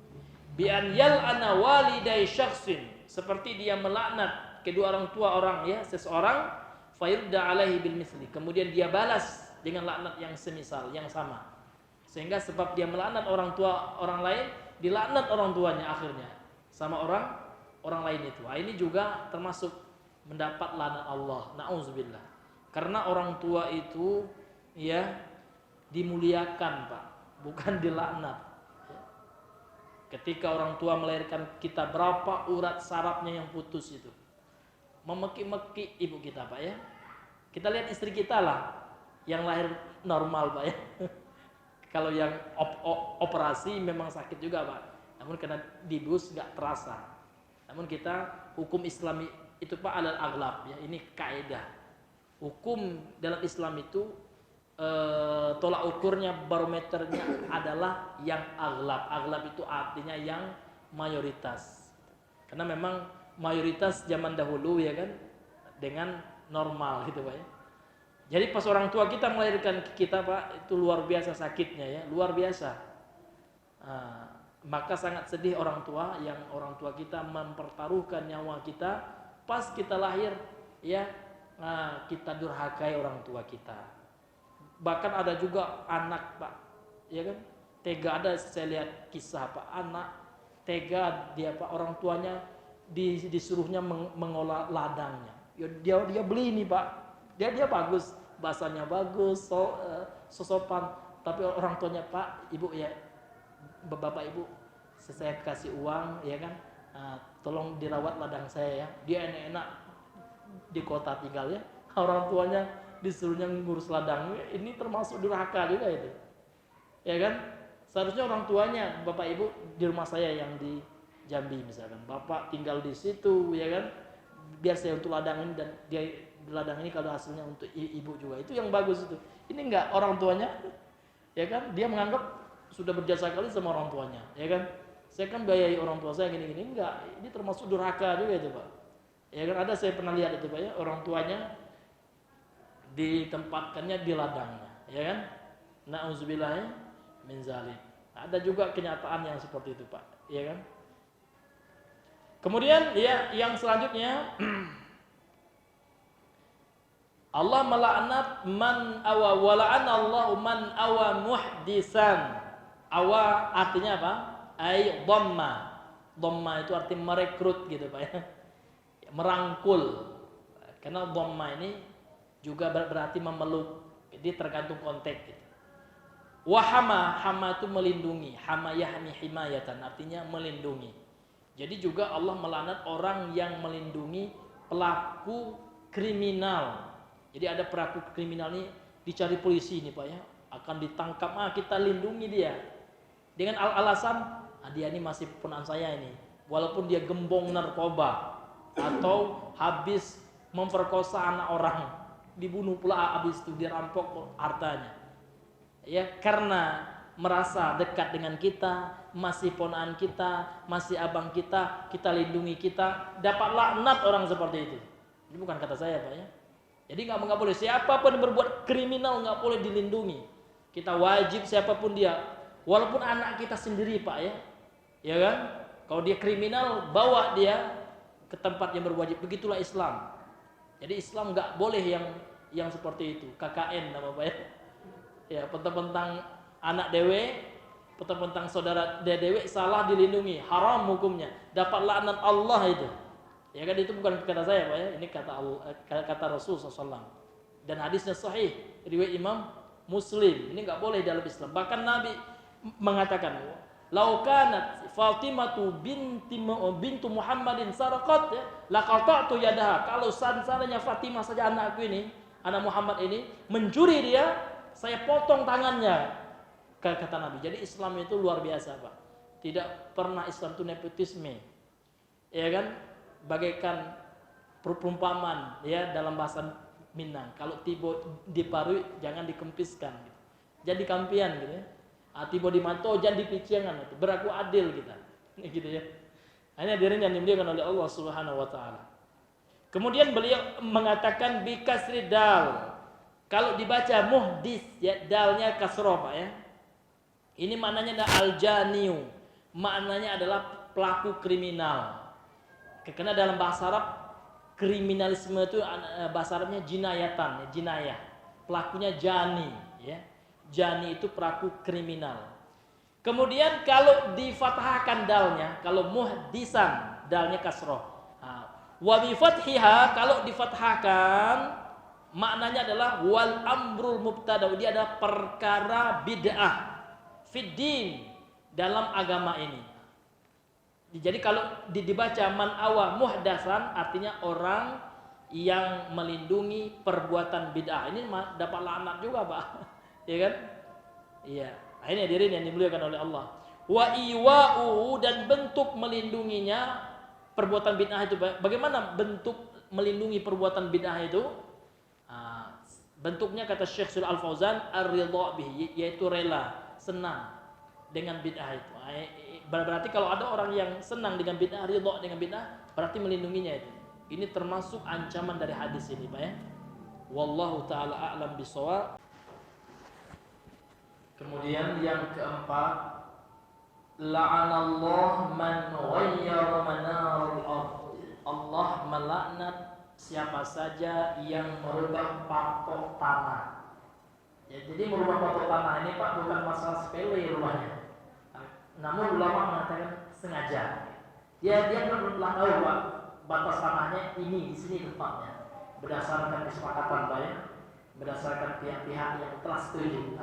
bi an yal'ana walidai syakhsin, seperti dia melaknat kedua orang tua orang ya, seseorang, fayurda alaihi bil misli, kemudian dia balas dengan laknat yang semisal, yang sama, sehingga sebab dia melaknat orang tua orang lain, dilaknat orang tuanya akhirnya sama orang lain itu. Nah, ini juga termasuk mendapat laknat Allah, nauzubillah. Karena orang tua itu ya dimuliakan Pak, bukan dilaknat. Ketika orang tua melahirkan kita, berapa urat sarafnya yang putus itu, memeki-meki ibu kita Pak ya. Kita lihat istri kita lah yang lahir normal Pak ya. Kalau yang operasi memang sakit juga Pak. Namun karena dibus nggak terasa. Namun kita hukum Islami itu Pak alal aghlab ya. Ini kaidah. Hukum dalam Islam itu tolak ukurnya, barometernya adalah yang aghlab. Aghlab itu artinya yang mayoritas. Karena memang mayoritas zaman dahulu ya kan dengan normal gitu Pak ya. Jadi pas orang tua kita melahirkan kita Pak, itu luar biasa sakitnya ya, luar biasa. Maka sangat sedih orang tua yang orang tua kita mempertaruhkan nyawa kita pas kita lahir ya, kita durhakai orang tua kita. Bahkan ada juga anak Pak, ya kan, tega, ada saya lihat kisah Pak, anak tega dia Pak, orang tuanya disuruhnya mengolah ladangnya. Dia beli ini Pak, dia bagus, bahasanya bagus, sosopan, tapi orang tuanya Pak, ibu ya, bapak ibu, saya kasih uang ya kan, tolong dirawat ladang saya ya. Dia enak-enak di kota tinggal ya, orang tuanya disuruhnya ngurus ladang. Ini termasuk durhaka juga itu, ya kan? Seharusnya orang tuanya, bapak ibu di rumah saya yang di Jambi misalkan, bapak tinggal di situ ya kan, biar saya untuk ladang ini, dan dia ladang ini kalau hasilnya untuk ibu juga, itu yang bagus itu. Ini enggak, orang tuanya ya kan, dia menganggap sudah berjasa kali sama orang tuanya ya kan, saya kan biayai orang tua saya gini-gini. Enggak, ini termasuk durhaka juga itu Pak ya kan. Ada saya pernah lihat itu Pak ya, orang tuanya ditempatkannya di ladangnya ya kan, na'udzubillah min zalik. Ada juga kenyataan yang seperti itu Pak ya kan. Kemudian ya yang selanjutnya Allah melaknat man awa, wala'ana Allahu man awa muhdisan. Awa artinya apa? Ai dhamma. Dhamma itu arti merekrut gitu Pak ya. Merangkul. Karena dhamma ini juga berarti memeluk. Jadi tergantung konteks gitu. Wahama, hama itu melindungi. Hama yahmi himayatan, artinya melindungi. Jadi juga Allah melaknat orang yang melindungi pelaku kriminal. Jadi ada pelaku kriminal ini dicari polisi ini Pak ya, akan ditangkap, kita lindungi dia dengan alasan dia ini masih ponakan saya ini, walaupun dia gembong narkoba atau habis memperkosa anak orang, dibunuh pula habis itu, dirampok hartanya ya, karena merasa dekat dengan kita, masih ponakan kita, masih abang kita, kita lindungi, kita dapat laknat orang seperti itu. Ini bukan kata saya Pak ya. Jadi nggak boleh, siapapun yang berbuat kriminal nggak boleh dilindungi. Kita wajib siapapun dia, walaupun anak kita sendiri Pak ya kan. Kalau dia kriminal, bawa dia ke tempat yang berwajib. Begitulah Islam. Jadi Islam nggak boleh yang seperti itu, KKN nama Pak ya. Ya, pentang-pentang anak dewe, pentang-pentang saudara dewe salah dilindungi, haram hukumnya, dapat laknat Allah itu. Ya kan, itu bukan kata saya Pak ya, ini kata Rasul SAW. Dan hadisnya sahih, riwayat Imam Muslim. Ini nggak boleh dalam Islam. Bahkan Nabi mengatakan, laukanat Fatimatu bintu Muhammadin saraqat ya, laqata'tu yadaha. Kalau seandainya Fatimah saja anakku ini, anak Muhammad ini mencuri dia, saya potong tangannya, kata Nabi. Jadi Islam itu luar biasa Pak. Tidak pernah Islam itu nepotisme. Ya kan? Bagaikan perumpamaan ya dalam bahasa Minang. Kalau tiba di paru jangan dikempiskan gitu. Jadi kampian gitu ya. Tiba di manto jangan dipiciangan itu. Berlaku adil kita. Gitu ya. Hanya hadirin yang dimuliakan oleh Allah Subhanahu wa taala. Kemudian beliau mengatakan bi kasri dal. Kalau dibaca muhdis ya, dalnya kasroh Pak ya. Ini maknanya adalah al-janiu. Maknanya adalah pelaku kriminal. Karena dalam bahasa Arab kriminalisme itu bahasa Arabnya jinayatan, ya, jinayah. Pelakunya jani, ya. Jani itu pelaku kriminal. Kemudian kalau difathahkan dalnya, kalau muhdisan dalnya kasroh. Wa bi fathiha kalau difathahkan maknanya adalah wal amrul mubtada, dia adalah perkara bid'ah fiddin dalam agama ini. Jadi kalau dibaca man awa muhdasan artinya orang yang melindungi perbuatan bid'ah. Ini dapat laknat juga, Pak. Ya kan? Iya. Ini hadirin yang dimuliakan oleh Allah. Wa iwa'u, dan bentuk melindunginya perbuatan bid'ah itu. Bagaimana bentuk melindungi perbuatan bid'ah itu? Bentuknya kata Syekh Shalih Al Fauzan ar-ridha bihi, yaitu rela, senang dengan bid'ah itu. Berarti kalau ada orang yang senang dengan bid'ah, ridha dengan bid'ah, berarti melindunginya itu. Ini termasuk ancaman dari hadis ini, Pak ya. Wallahu taala a'lam bishawab. Kemudian yang keempat, la'anallahu man ghayyara manarul ardh. Allah melaknat siapa saja yang merubah patok tanah. Ya, jadi merubah patok tanah ini, Pak, bukan masalah sepele rumahnya. Namun ulama mengatakan sengaja. Dia telah tahu, Pak, batas tanahnya ini, di sini tempatnya. Berdasarkan kesepakatan, Pak ya. Berdasarkan pihak-pihak yang telah setuju.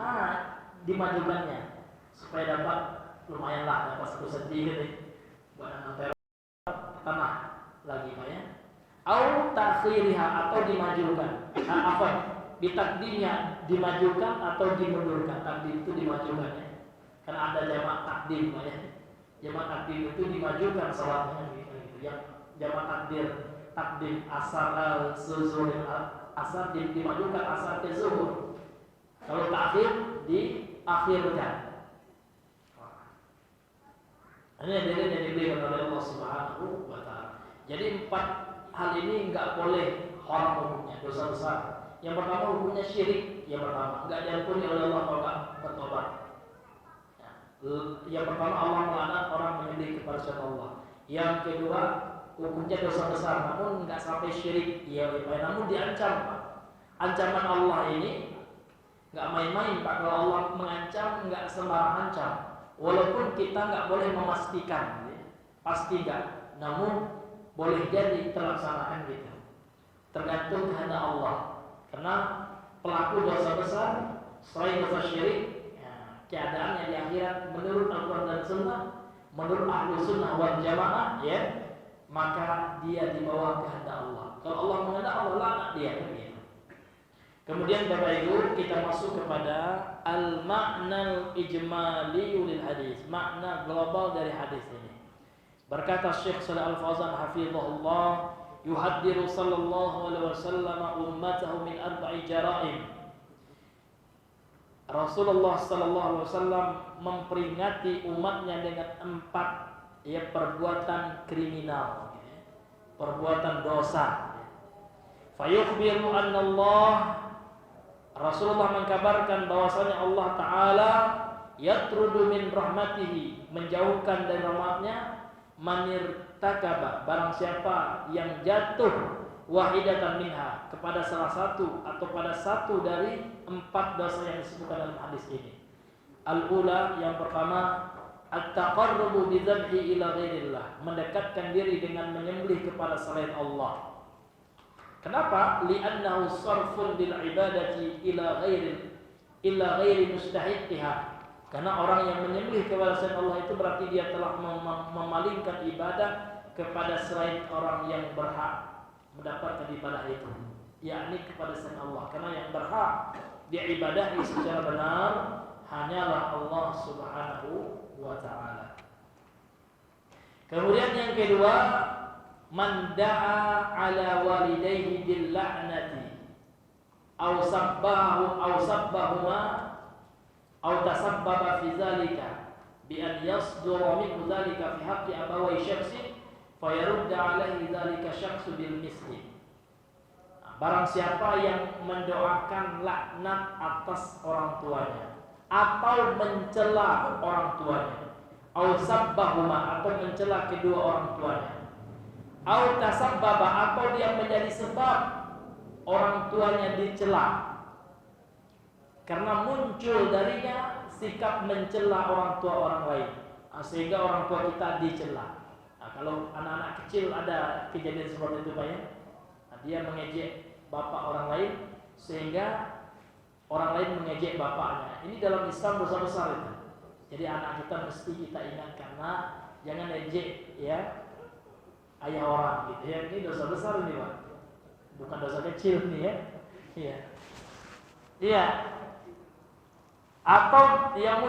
Dimajukannya supaya dapat lumayanlah dapat 1 cm gitu. Buat nanti tanah lagi, Pak ya. Au ta'khiriha, atau dimajukan. Bitakdimnya dimajukan atau dimundurkan. Takdim itu dimajukan ya. Karena ada jamak takdim, Pak ya. Jamak takdim itu dimajukan salatnya gitu. Yang jamak takdim asar zuhur, asar dimajukan, asar ke zuhur. Kalau takhir diakhirkan. Ini yang diberikan oleh Allah Subhanahu wa taala. Jadi 4 hal ini enggak boleh haram hukumnya, dosa besar. Yang pertama hukumnya syirik, yang pertama enggak diampuni oleh Allah kalau enggak bertobat. Yang pertama Allah melaknat orang menyembelih kepada selain Allah. Yang kedua hukumnya dosa besar, namun enggak sampai syirik, namun diancam. Ancaman Allah ini enggak main-main, Pak. Kalau Allah mengancam enggak sembarang ancam. Walaupun kita enggak boleh memastikan, pasti enggak. Namun boleh jadi terlaksanakan gitu. Tergantung kehendak Allah. Karena pelaku dosa besar selain dosa syirik, keadaannya di akhirat menurut Al-Quran dan Sunnah, menurut ahlu sunnah wal jamaah, ya, maka dia di bawah kehendak Allah. Kalau Allah mengendak, Allah laknat dia. Kemudian Bapak Ibu, kita masuk kepada al-ma'nal ijmali lil hadis, makna global dari hadis ini. Berkata Syekh Shalih Al Fauzan hafizahullah, yuhaddiru sallallahu alaihi wasallam ummatahu min 4 jara'im. Rasulullah sallallahu alaihi wasallam memperingati umatnya dengan 4 perbuatan kriminal, perbuatan dosa. Fayukhbiru anna Allah, Rasulullah mengkabarkan bahwasanya Allah Ta'ala yatrudu min rahmatihi, menjauhkan dari rahmatnya, manirtakaba, barang siapa yang jatuh wahidatan minha, kepada salah satu atau pada satu dari 4 dosa yang disebutkan dalam hadis ini. Al-ula, yang pertama, at-taqarrubu bidzabhi ila ghairillah, mendekatkan diri dengan menyembelih kepada selain Allah. Kenapa? Li'annahu sarfun bil ibadati ila ghairi mustahiqiha. Karena orang yang menyembelih kepada selain Allah itu berarti dia telah memalingkan ibadah kepada selain orang yang berhak mendapatkan ibadah itu, yakni kepada selain Allah. Karena yang berhak diibadahi secara benar hanyalah Allah Subhanahu wa taala. Kemudian yang kedua, man da'a ala walidayhi bil la'nati aw sabbahuma aw tasabbaba fi zalika bi an yasdura minhu zalika fi haqqi abawai syakhsin fayarudda alaihi zalika syakhsu bil misli. Barang siapa yang mendoakan laknat atas orang tuanya atau mencela orang tuanya, aw sabbahuma, atau mencela kedua orang tuanya, au tasabbaba, atau dia menjadi sebab orang tuanya dicela karena muncul darinya sikap mencela orang tua orang lain, sehingga orang tua kita dicela. Kalau anak-anak kecil ada kejadian seperti itu, Pak ya, dia mengejek bapak orang lain sehingga orang lain mengejek bapaknya. Ini dalam Islam dosa besar itu. Jadi anak kita mesti kita ingatkan, nah, jangan ejek ya ayah orang gitu ya, ini dosa besar ini, Pak. bukan dosa kecil nih ya. Iya. Iya. Atau yang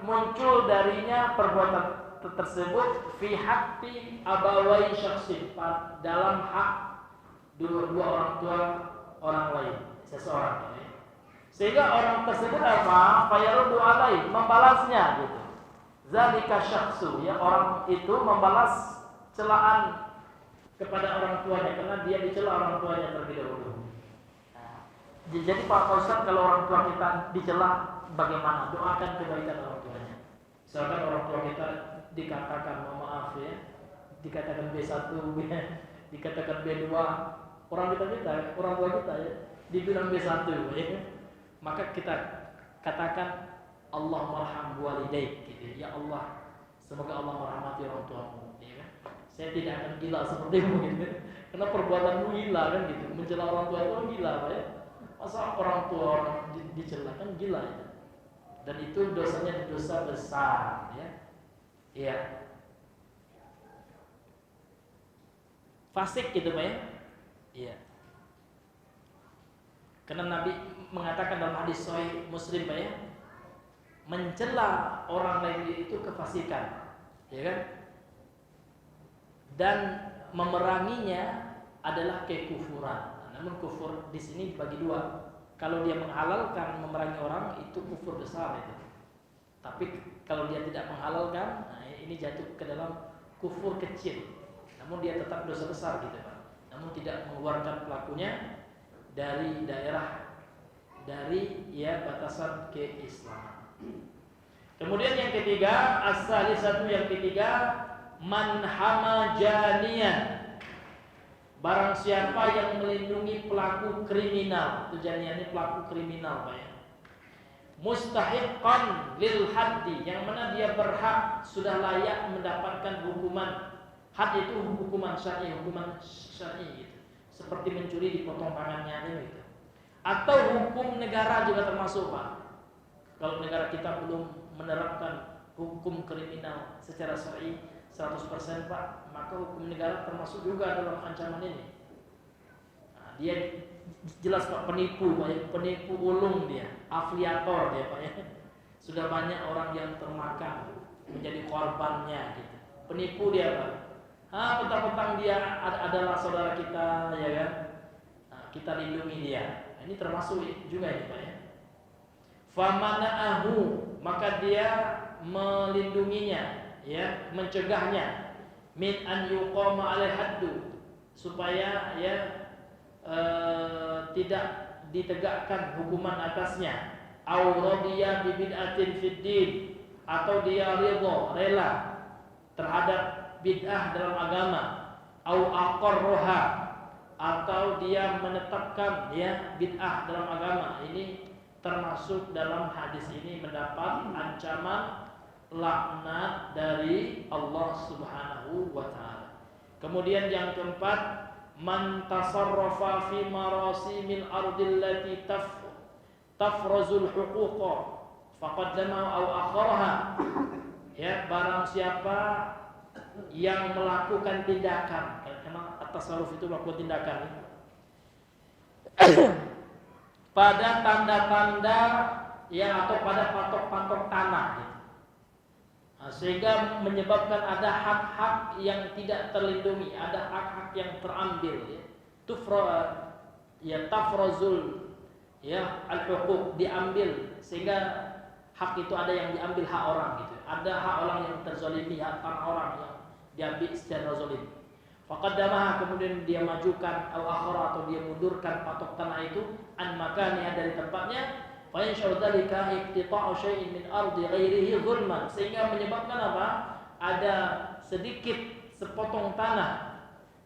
muncul darinya perbuatan tersebut fi haqqi abawai syakhsin, dalam hak dua orang tua orang lain, seseorang ya. Sehingga orang tersebut apa? Fayaruddu alaihi, membalasnya gitu. Zalika syakhsu, ya, orang itu membalas celaan kepada orang tuanya karena dia dicela orang tuanya terlebih dahulu. Jadi Pak Ustaz, kalau orang tua kita dicela bagaimana? Doakan kebaikan orang tuanya. Misalkan orang tua kita dikatakan, mohon maaf ya, dikatakan B1, dikatakan B2, orang tua kita ya, dibilang B1 ya. Maka kita katakan Allahumma arham walidaik gitu. Ya Allah, semoga Allah merahmati orang tuamu ya kan? Saya tidak akan gila sepertimu gitu. Karena perbuatanmu gila kan gitu. Mencela orang tua itu gila Pak ya. Masa orang tua orang dicela kan gila ya. Dan itu dosanya dosa besar ya. Iya. Fasik gitu Pak ya. Iya. Karena Nabi mengatakan dalam hadis sahih Muslim Pak ya, mencela orang lain itu kefasikan, ya kan? Dan memeranginya adalah kekufuran. Namun kufur di sini dibagi dua. Kalau dia menghalalkan memerangi orang itu kufur besar itu. Tapi kalau dia tidak menghalalkan, nah ini jatuh ke dalam kufur kecil. Namun dia tetap dosa besar gitu Pak. Namun tidak mengeluarkan pelakunya dari batasan keislaman. Kemudian yang ketiga, yang ketiga, man hama janiyan. Barang siapa yang melindungi pelaku kriminal, itu janiyan ini pelaku kriminal Pak ya. Mustahiqqan lil haddi, yang mana dia berhak, sudah layak mendapatkan hukuman. Had itu hukuman syar'i gitu. Seperti mencuri dipotong tangannya gitu. Atau hukum negara juga termasuk Pak. Kalau negara kita belum menerapkan hukum kriminal secara syar'i 100% Pak, maka hukum negara termasuk juga dalam ancaman ini. Nah, dia jelas Pak, penipu Pak ya, penipu ulung dia, afiliator dia Pak ya. Sudah banyak orang yang termakan menjadi korbannya gitu. Penipu dia Pak. Petang-petang dia adalah saudara kita ya kan. Nah, kita lindungi dia. Nah, ini termasuk juga ini Pak ya. Famana'ahu, maka dia melindunginya ya, mencegahnya min an yuqama alaihi haddu, supaya ya tidak ditegakkan hukuman atasnya, au radiya bi bid'atin fid din, atau dia rela terhadap bid'ah dalam agama, au aqarraha, atau dia menetapkan ya bid'ah dalam agama. Ini termasuk dalam hadis ini mendapat ancaman laknat dari Allah Subhanahu wa taala. Kemudian yang keempat, man tasarrafa fi marasimil ardil lati tafrazul huquqa faqaddama au akharaha. Ya, barang siapa yang melakukan tindakan, karena at-tasarruf itu melakukan tindakan pada tanda-tanda ya, atau pada patok-patok tanah gitu. Nah, sehingga menyebabkan ada hak-hak yang tidak terlindungi, ada hak-hak yang terambil ya, tafrazul ya al-huquq, diambil, sehingga hak itu ada yang diambil hak orang gitu. Ada hak orang yang terzalimi, hak tanah orang yang diambil secara zalim. Faqaddamaha, kemudian dia majukan, au akhara, atau dia mundurkan patok tanah itu an makaniha, dari tempatnya. Fa insya'u dzalika iqtita'u syai'in min ardi ghairihi zulman, sehingga menyebabkan apa? Ada sedikit sepotong tanah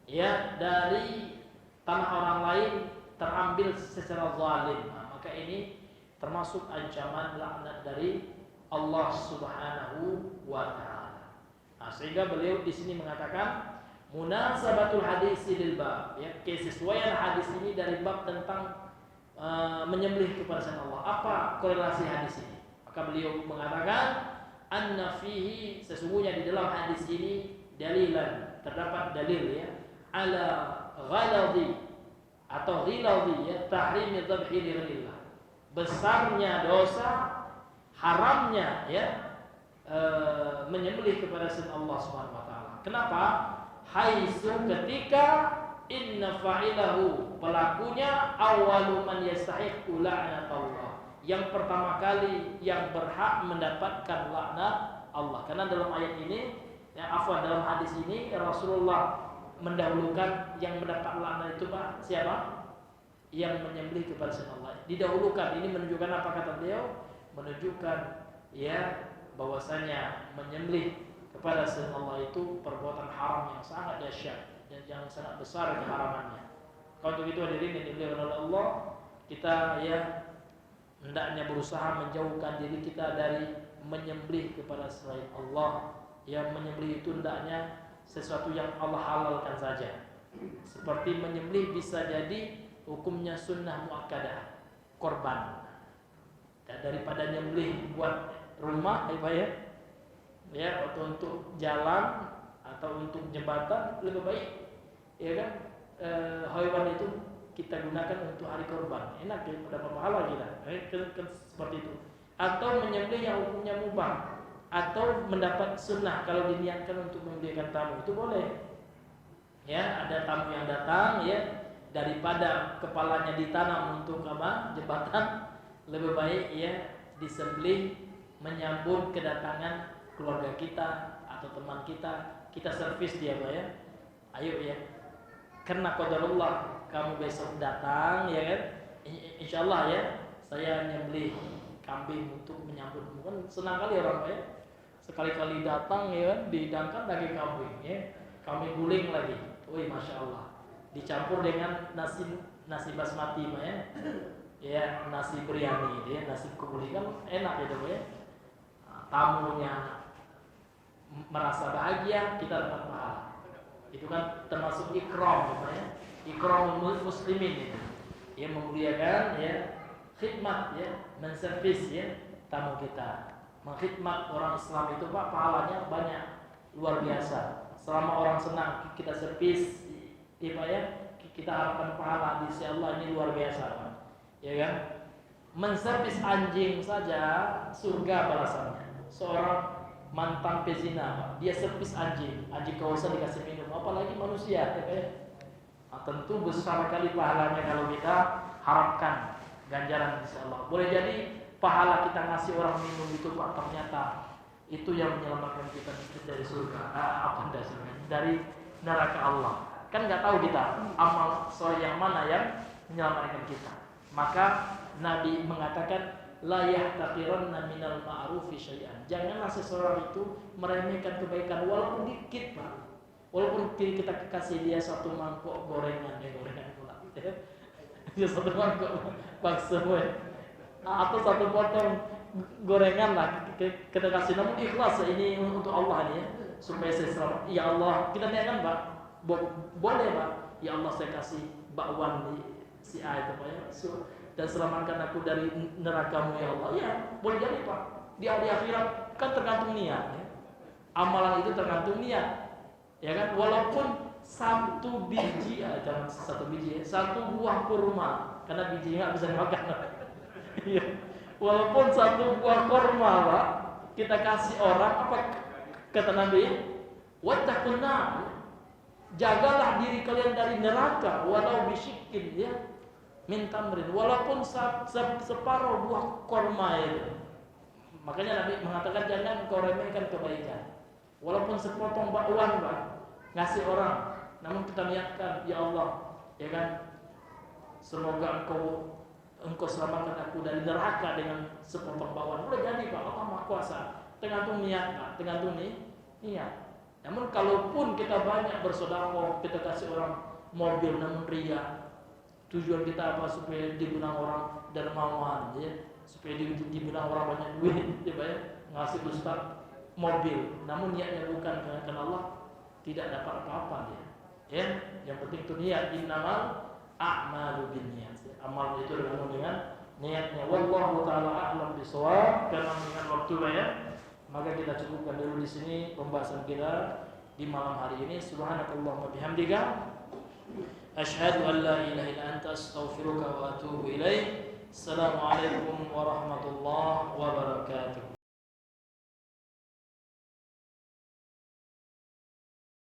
ya dari tanah orang lain terambil secara zalim. Nah, maka ini termasuk ancaman laknat dari Allah Subhanahu wa taala. Nah, sehingga beliau di sini mengatakan munasabatul hadis lil bab, ya, kesesuaian hadis ini dari bab tentang menyembelih kepada selain Allah. Apa korelasi hadis ini? Maka beliau mengatakan anna fihi, sesungguhnya di dalam hadis ini dalilan, terdapat dalil ya, ala ghaladhi atau ghiladi ya tahrimi dzabhi li ghairillah. Besarnya dosa, haramnya ya menyembelih kepada selain Allah Subhanahu wa taala. Kenapa? Haitsu ketika inna fa'ilahu pelakunya awwalu man yastahiqu la'natullah. Yang pertama kali yang berhak mendapatkan laknat Allah. Karena dalam ayat ini dalam hadis ini Rasulullah mendahulukan yang mendapat laknat itu Pak siapa? Yang menyembelih kepada selain Allah. Didahulukan. Ini menunjukkan apa kata beliau? Menunjukkan ya bahwasanya menyembelih kepada selain Allah itu perbuatan haram yang sangat dahsyat dan yang sangat besar keharamannya. Kalau untuk itu hadirin yang dimuliakan oleh Allah, kita ya hendaknya berusaha menjauhkan diri kita dari menyembelih kepada selain Allah. Yang menyembelih itu hendaknya sesuatu yang Allah halalkan saja. Seperti menyembelih bisa jadi hukumnya sunnah muakkadah, korban. Dan daripada nyembelih buat rumah, ya atau untuk jalan atau untuk jembatan, lebih baik ya kan hewan itu kita gunakan untuk hari korban, enak ya, dapat pahala kita kan seperti itu. Atau menyembelih yang hukumnya mubah, atau mendapat sunnah kalau diniatkan untuk memberikan tamu, itu boleh ya. Ada tamu yang datang ya, daripada kepalanya ditanam untuk apa jembatan, lebih baik ya disembelih menyambut kedatangan keluarga kita atau teman kita, kita servis dia Pak ya. Ayo ya, karena qadarullah kamu besok datang ya kan, insyaallah ya saya nyembelih kambing untuk menyambutmu. Kan senang kali orang Pak ya, sekali-kali datang ya kan, dihidangkan daging kambing ya, kami guling lagi, wih masya Allah, dicampur dengan nasi basmati Pak ya, ya nasi biryani ya, nasi kubuli kan enak ya Pak ya. Tamunya merasa bahagia, kita dapat pahala. Itu kan termasuk ikram ya, ikram muslimin itu. Ya memuliakan ya, khidmat ya, menservis ya tamu kita. Mengkhidmat orang Islam itu Pak pahalanya banyak, luar biasa. Selama orang senang kita servis ya Pak ya, kita harapkan pahala di sisi Allah ini luar biasa Pak. Ya kan? Menservis anjing saja surga balasannya. Seorang mantan pezina, dia servis anjing kehausan dikasih minum, apalagi manusia ya. Nah, tentu besar kali pahalanya kalau kita harapkan ganjaran insyaallah. Boleh jadi pahala kita ngasih orang minum itu Pak, ternyata itu yang menyelamatkan kita dari surga, dari neraka Allah. Kan nggak tahu kita amal soleh yang mana yang menyelamatkan kita. Maka Nabi mengatakan la yahtaqiranna minal ma'rufi syai'an. Janganlah seseorang itu meremehkan kebaikan walaupun dikit Pak. Walaupun kita kasih dia satu mangkok gorengan pula. Ya satu mangkok bakso atau satu potong gorengan lah kita kasih, namun ikhlas ini untuk Allah ini ya, supaya saya selamat. Ya Allah, kita niatkan Pak, boleh Pak. Ya Allah saya kasih bakwan si A itu Pak ya. Dan selamatkan aku dari neraka-Mu ya Allah. Ya, boleh jadi Pak. Di akhirat kan tergantung niat ya. Amalan itu tergantung niat. Ya kan? Walaupun satu biji jangan satu biji ya, satu buah kurma, karena bijinya nggak bisa dimakan. Ya. Walaupun satu buah kurma Pak, kita kasih orang, apa kata Nabi? Wattaqun nar. Jagalah diri kalian dari neraka walau bisyikkin ya. Minta merin, walaupun separuh buah korma itu. Makanya Nabi mengatakan jangan kau remehkan kebaikan. Walaupun sepotong bakwan Pak, ngasih orang, namun kita niatkan ya Allah, ya kan, semoga engkau selamatkan aku dari neraka dengan sepotong bakwan. Boleh jadi Pak, Allah Maha Kuasa. Tergantung niat Pak, tergantung niat. Namun kalaupun kita banyak bersedekah, kita kasih orang mobil namun ria, tujuan kita apa? Supaya dibilang orang dermawan ya, supaya dibilang orang banyak duit ya Pak ya, ngasih ustaz mobil namun niatnya bukan karena Allah, tidak dapat apa-apa dia ya. Yang penting itu niat, innamal a'malu binniyat. Amal itu dengan niatnya. Wallahu taala a'lam bishawab. Karena dengan waktu ya, maka kita cukupkan dulu di sini pembahasan kita di malam hari ini. Subhanakallahumma bihamdika Asyhadu an la ilaha illa anta astaghfiruka wa atubu ilaik. Assalamualaikum warahmatullahi wabarakatuh.